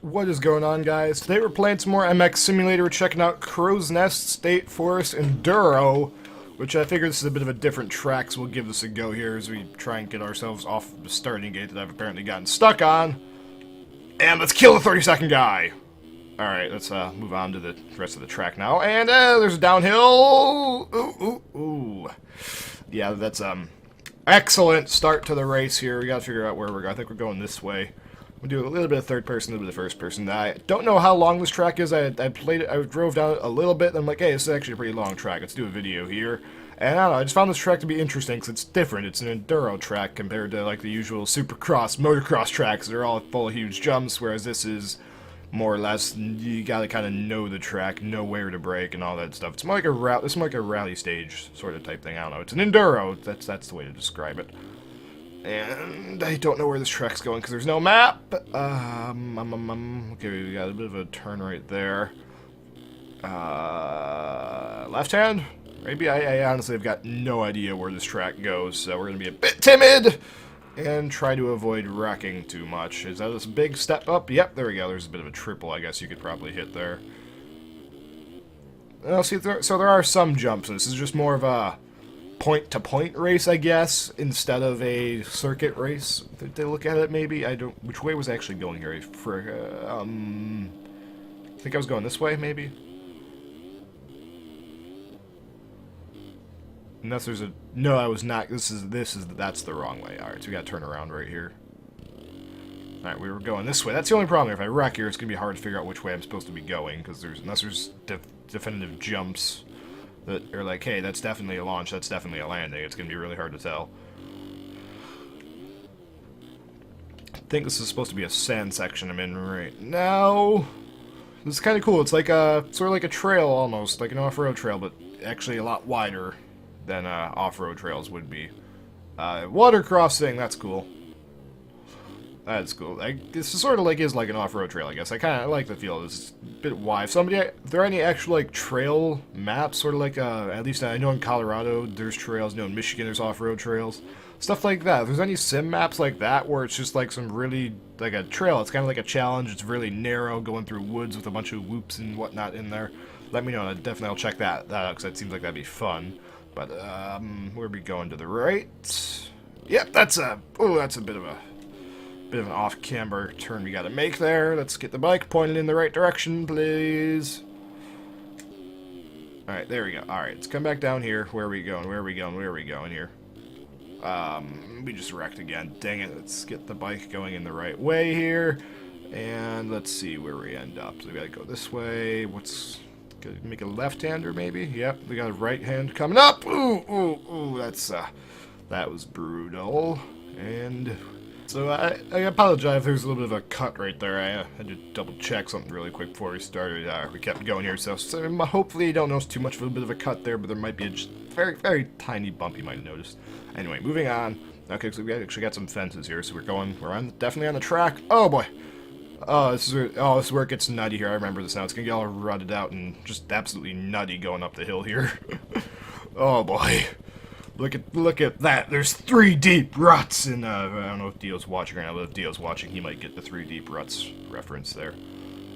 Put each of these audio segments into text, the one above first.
What is going on, guys? Today we're playing some more MX Simulator. We're checking out Crow's Nest State Forest Enduro, which I figure this is a bit of a different track, so we'll give this a go here as we try and get ourselves off the starting gate that I've apparently gotten stuck on. And let's kill the 30-second guy! Alright, let's move on to the rest of the track now. And there's a downhill! Ooh. Yeah, that's excellent start to the race here. We gotta figure out where we're going. I think we're going this way. We'll do a little bit of third person, a little bit of first person. I don't know how long this track is. I played it, I drove down it a little bit, and I'm like, hey, this is actually a pretty long track. Let's do a video here. And I don't know, I just found this track to be interesting because it's different. It's an enduro track compared to like the usual supercross, motocross tracks. They're all full of huge jumps, whereas this is more or less, you gotta kind of know the track, know where to brake and all that stuff. It's more like a route, it's more like a rally stage sort of type thing. I don't know. It's an enduro. That's the way to describe it. And I don't know where this track's going because there's no map. Okay, we got a bit of a turn right there. Left hand? Maybe I honestly have got no idea where this track goes, so we're gonna be a bit timid and try to avoid wrecking too much. Is that this big step up? Yep, there we go. There's a bit of a triple, I guess you could probably hit there. See, so there are some jumps. This is just more of a point-to-point race, I guess, instead of a circuit race. Did they look at it, maybe? I don't... Which way was I actually going here? I think I was going this way, maybe? Unless there's a... No, I was not. That's the wrong way. Alright, so we gotta turn around right here. Alright, we were going this way. That's the only problem. If I wreck here, it's gonna be hard to figure out which way I'm supposed to be going, because unless there's definitive jumps that are like, hey, that's definitely a launch, that's definitely a landing. It's going to be really hard to tell. I think this is supposed to be a sand section I'm in right now. This is kind of cool. It's like a, sort of like a trail almost, like an off-road trail, but actually a lot wider than off-road trails would be. Water crossing, that's cool. That's cool. This is sort of like an off-road trail, I guess. I kind of like the feel of this. It's a bit wide. Are there any actual like trail maps? Sort of like at least I know in Colorado there's trails. I know in Michigan there's off-road trails, stuff like that. If there's any sim maps like that where it's just like some really like a trail, it's kind of like a challenge. It's really narrow, going through woods with a bunch of whoops and whatnot in there. Let me know. Definitely I'll check that out because that seems like that'd be fun. But where are we going? To the right? Yep, that's a bit of an off-camber turn we gotta make there. Let's get the bike pointed in the right direction, please. Alright, there we go. Alright, let's come back down here. Where are we going? Where are we going? Where are we going here? We just wrecked again. Dang it. Let's get the bike going in the right way here. And let's see where we end up. So we gotta go this way. Gonna make a left-hander, maybe? Yep, we got a right hand coming up! Ooh, that was brutal. And... So I apologize if there's a little bit of a cut right there. I had to double check something really quick before we started. We kept going here, so hopefully you don't notice too much of a bit of a cut there, but there might be a just very, very tiny bump you might have noticed. Anyway, moving on. Okay, so we actually got some fences here, so we're definitely on the track. Oh boy. This is where it gets nutty here. I remember this now. It's gonna get all rutted out and just absolutely nutty going up the hill here. Oh boy. Look at that. There's 3 deep ruts, and I don't know if Dio's watching right now, but if Dio's watching, he might get the 3 deep ruts reference there.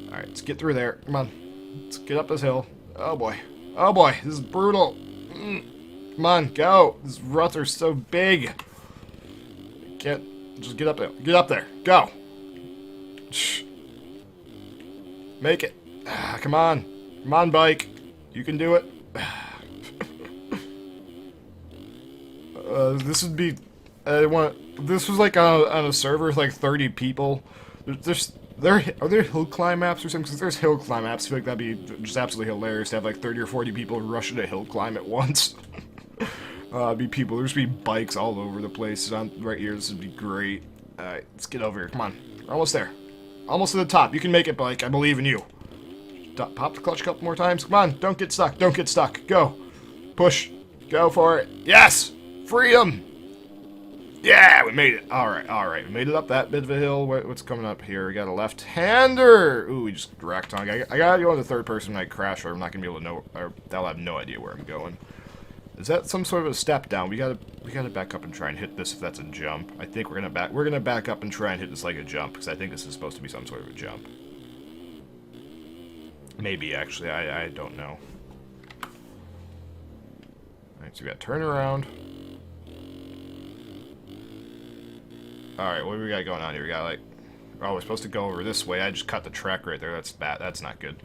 Alright, let's get through there. Come on. Let's get up this hill. Oh boy. Oh boy, this is brutal. Come on, go. These ruts are so big. Just get up there. Get up there. Go. Make it. Come on. Come on, bike. You can do it. This would be, this was like on a server with like 30 people. Are there hill climb maps or something? Because if there's hill climb maps, I feel like that'd be just absolutely hilarious to have like 30 or 40 people rushing a hill climb at once. There'd just be bikes all over the place right here. This would be great. Alright, let's get over here. Come on. We're almost there. Almost to the top. You can make it, bike. I believe in you. Pop the clutch a couple more times. Come on. Don't get stuck. Don't get stuck. Go. Push. Go for it. Yes! Freedom! Yeah, we made it. Alright. We made it up that bit of a hill. What's coming up here? We got a left-hander. Ooh, we just wrecked on. I gotta go in the third person when I crash, or I'm not gonna be able to know, or they'll have no idea where I'm going. Is that some sort of a step down? We gotta back up and try and hit this if that's a jump. I think we're gonna back up and try and hit this like a jump, because I think this is supposed to be some sort of a jump. Maybe, actually. I don't know. Alright, so we got turn around. Alright, what do we got going on here? We got, like... Oh, we're supposed to go over this way. I just cut the track right there. That's bad. That's not good.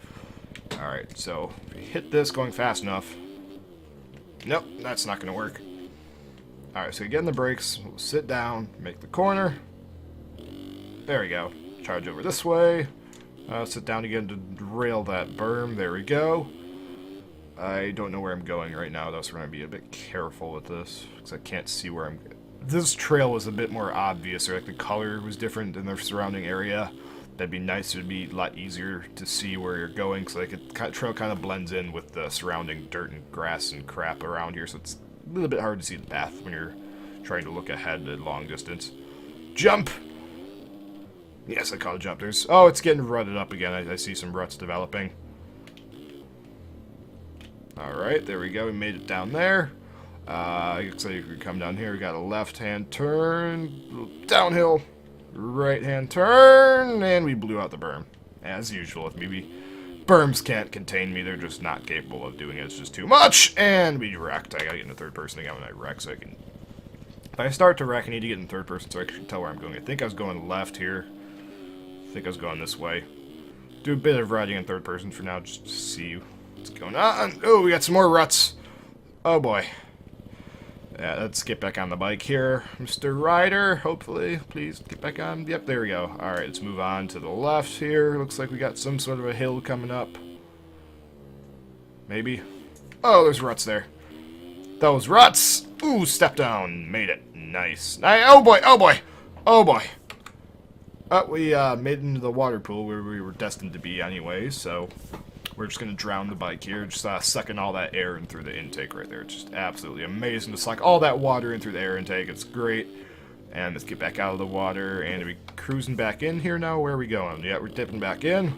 Alright, so if we hit this going fast enough... Nope, that's not going to work. Alright, so we get in the brakes. We'll sit down, make the corner. There we go. Charge over this way. Sit down again to rail that berm. There we go. I don't know where I'm going right now, though, so we're going to be a bit careful with this, because I can't see where I'm... This trail was a bit more obvious, or like the color was different than the surrounding area. That'd be nice. It would be a lot easier to see where you're going, so like the trail kind of blends in with the surrounding dirt and grass and crap around here, so it's a little bit hard to see the path when you're trying to look ahead at long distance. Jump! Yes, I caught a jump. There's... Oh, it's getting rutted up again. I see some ruts developing. Alright, there we go. We made it down there. Looks like we come down here. We got a left-hand turn. Downhill. Right-hand turn. And we blew out the berm. As usual with me. Berms can't contain me. They're just not capable of doing it. It's just too much. And we wrecked. I gotta get into third person again when I wreck so I can... If I start to wreck, I need to get in third person so I can tell where I'm going. I think I was going left here. I think I was going this way. Do a bit of riding in third person for now, just to see what's going on. Oh, we got some more ruts. Oh boy. Yeah, let's get back on the bike here. Mr. Rider, hopefully. Please get back on. Yep, there we go. Alright, let's move on to the left here. Looks like we got some sort of a hill coming up. Maybe. Oh, there's ruts there. Those ruts! Ooh, step down. Made it. Nice. Oh boy, oh boy, oh boy. We made it into the water pool where we were destined to be anyway, so we're just going to drown the bike here, just sucking all that air in through the intake right there. It's just absolutely amazing to suck all that water in through the air intake. It's great. And let's get back out of the water, and are we cruising back in here now? Where are we going? Yeah, we're dipping back in.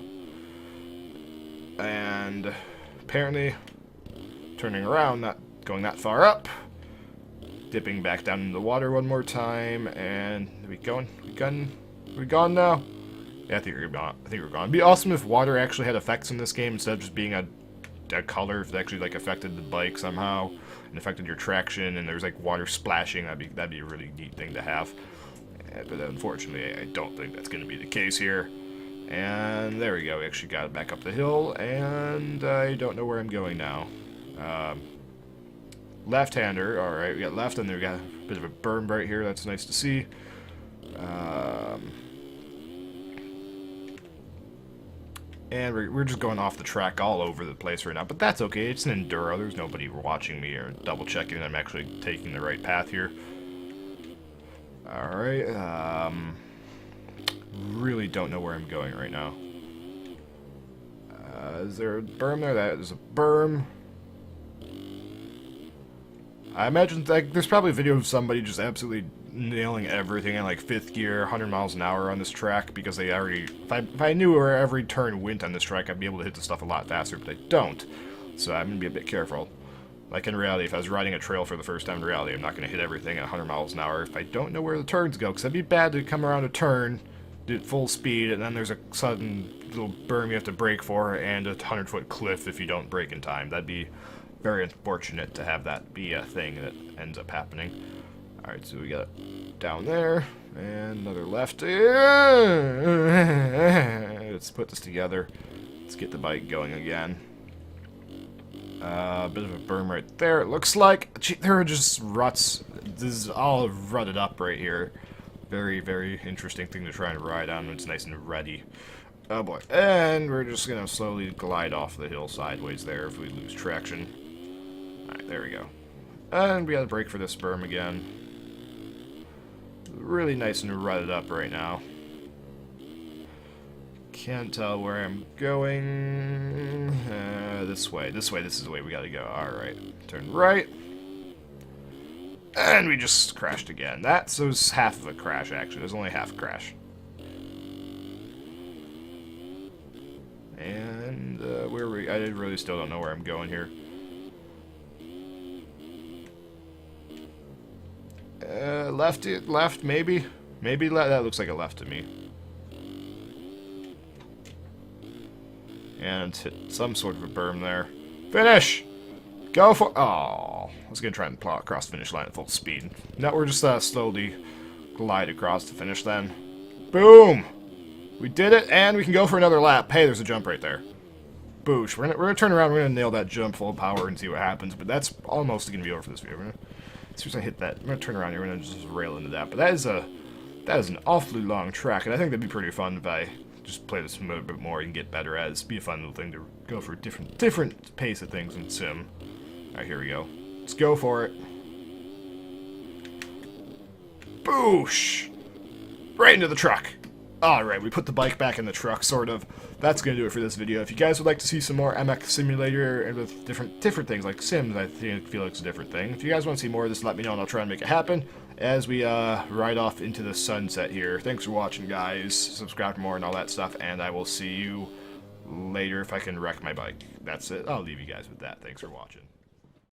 And apparently turning around, not going that far up. Dipping back down into the water one more time, and are we going? Are we gone now? Yeah, I think we're gone. It'd be awesome if water actually had effects in this game instead of just being a color. If it actually like affected the bike somehow and affected your traction, and there's like water splashing. That'd be a really neat thing to have. But unfortunately, I don't think that's going to be the case here. And there we go. We actually got it back up the hill, and I don't know where I'm going now. Left-hander. All right, we got left, and then we got a bit of a berm right here. That's nice to see. And we're just going off the track all over the place right now, but that's okay. It's an Enduro. There's nobody watching me or double checking that I'm actually taking the right path here. Alright, really don't know where I'm going right now. Is there a berm there? There's a berm. I imagine there's probably a video of somebody just absolutely nailing everything in like 5th gear, 100 miles an hour on this track because they already... If I knew where every turn went on this track, I'd be able to hit the stuff a lot faster, but I don't. So I'm going to be a bit careful. Like in reality, if I was riding a trail for the first time in reality, I'm not going to hit everything at 100 miles an hour if I don't know where the turns go, because that'd be bad to come around a turn, do it full speed, and then there's a sudden little berm you have to brake for, and a 100-foot cliff if you don't brake in time. That'd be very unfortunate to have that be a thing that ends up happening. Alright, so we got it down there, and another left. Let's put this together. Let's get the bike going again. A bit of a berm right there, it looks like. Gee, there are just ruts. This is all rutted up right here. Very, very interesting thing to try and ride on when it's nice and ready. Oh boy. And we're just going to slowly glide off the hill sideways there if we lose traction. Alright, there we go. And we got to brake for this berm again. Really nice and rutted up right now. Can't tell where I'm going. This way. This is the way we gotta go. Alright. Turn right. And we just crashed again. That was half of a crash, actually. There's only half a crash. And, where were we? I really still don't know where I'm going here. Left, maybe? Maybe left. That looks like a left to me. And hit some sort of a berm there. Finish! Go for... Oh, I was going to try and plow across the finish line at full speed. No, we're just slowly glide across the finish then. Boom! We did it, and we can go for another lap. Hey, there's a jump right there. Boosh. We're gonna turn around, we're gonna nail that jump full power and see what happens, but that's almost gonna be over for this video. As soon as I hit that, I'm gonna turn around here, we're gonna just rail into that. But that is an awfully long track, and I think that'd be pretty fun if I just play this a little bit more and get better at it. It'd be a fun little thing to go for a different pace of things in Sim. Alright, here we go. Let's go for it. Boosh! Right into the truck. Alright, we put the bike back in the truck, sort of. That's going to do it for this video. If you guys would like to see some more MX Simulator and with different things like Sims, I feel like it's a different thing. If you guys want to see more of this, let me know and I'll try and make it happen as we ride off into the sunset here. Thanks for watching, guys. Subscribe for more and all that stuff, and I will see you later if I can wreck my bike. That's it. I'll leave you guys with that. Thanks for watching.